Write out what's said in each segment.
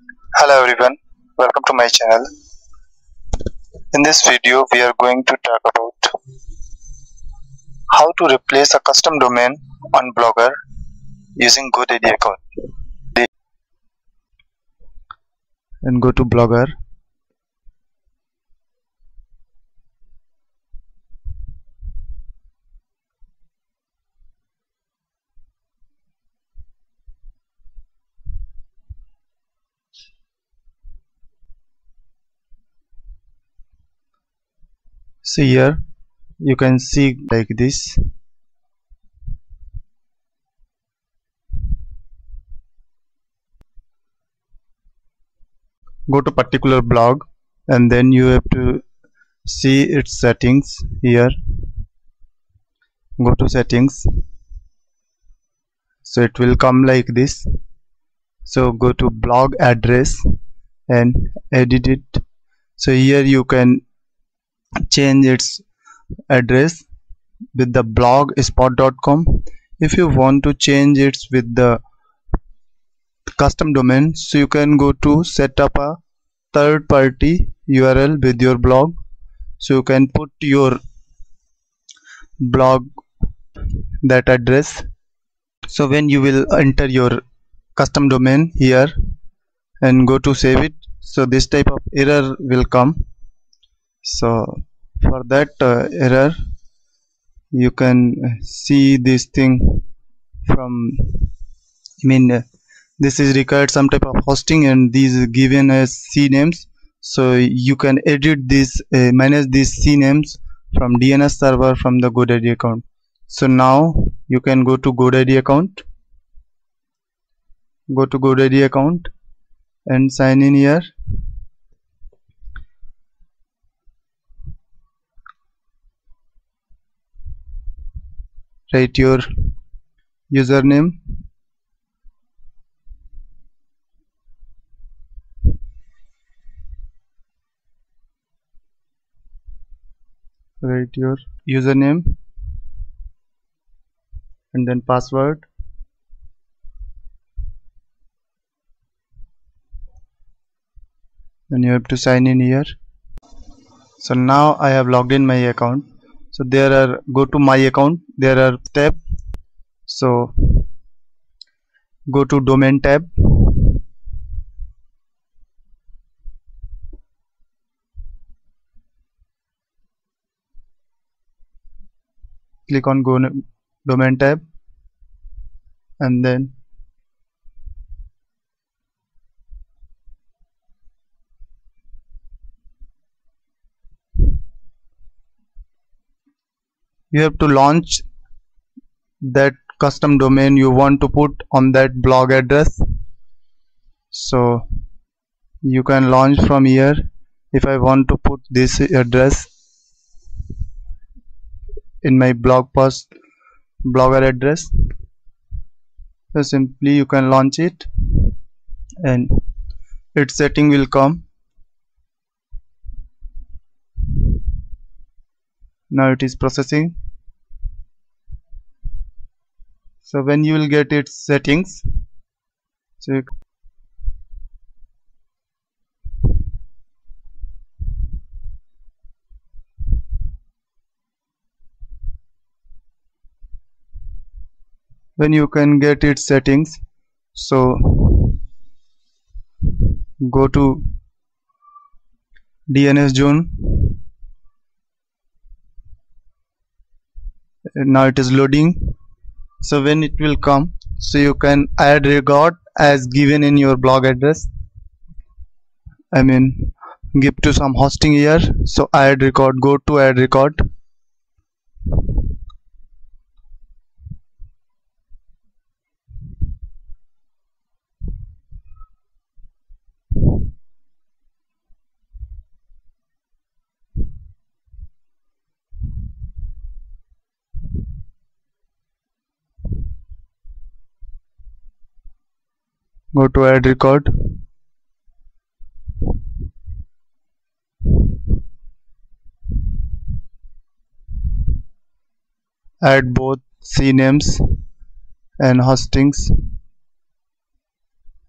Hello everyone, welcome to my channel. In this video, we are going to talk about how to replace a custom domain on Blogger using GoDaddy account. And go to Blogger. So here you can see like this. Go to particular blog and then you have to see its settings here. Go to settings. So it will come like this. So go to blog address and edit it. So here you can change its address with the blogspot.com. If you want to change it with the custom domain, so you can go to set up a third party URL with your blog. So you can put your blog that address. So when you will enter your custom domain here and go to save it, so this type of error will come. So for that error you can see this thing from this is required some type of hosting and these given as CNAMEs. So you can edit this manage these CNAMEs from DNS server from the GoDaddy account. So now you can go to GoDaddy account, and sign in here. Write your username, and then password. Then you have to sign in here. So now I have logged in my account. So there are, go to my account, there are tab. So go to domain tab, click on go domain tab, and then you have to launch that custom domain you want to put on that blog address. So you can launch from here. If I want to put this address in my blogger address, so simply you can launch it and its setting will come. Now it is processing. So when you will get its settings, so when you can get its settings, so go to DNS zone. Now it is loading. So when it will come, so you can add record as given in your blog address. Give to some hosting here. So add record, go to add record. Go to add record. Add both CNAMEs and hostings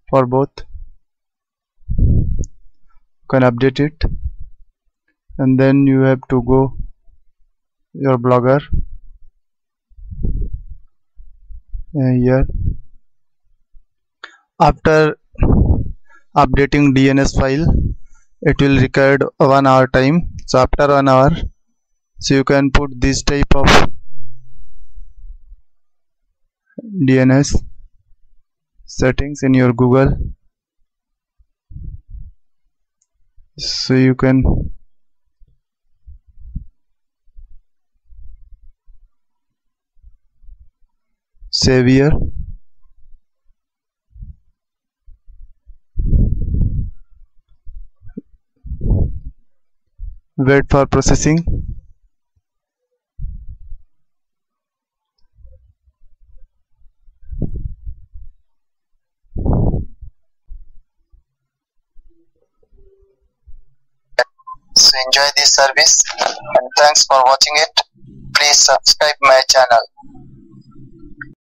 for both. can update it, and then you have to go your Blogger here. After updating DNS file, it will require 1 hour time. So after 1 hour, so you can put this type of DNS settings in your Google. So you can save here. Wait for processing. So enjoy this service and thanks for watching it. Please subscribe my channel.